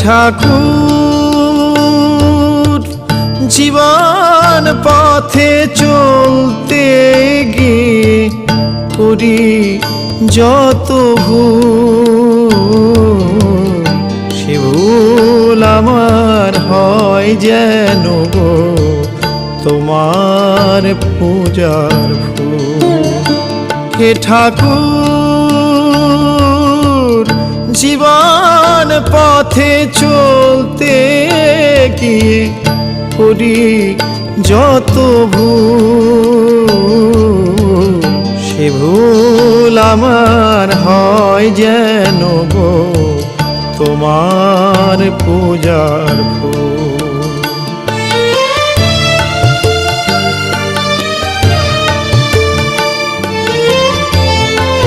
ঠাকুর জীবন পথে চলতে গিয়ে করি যত ভুল, সে ভুল আমার হয় যেন গো তোমার পূজার ফুল। হে ঠাকুর জীবন পথে চলতে গিয়ে করি যত ভুল, সে ভুল আমার হয় যেন গো তোমার পূজার ফুল।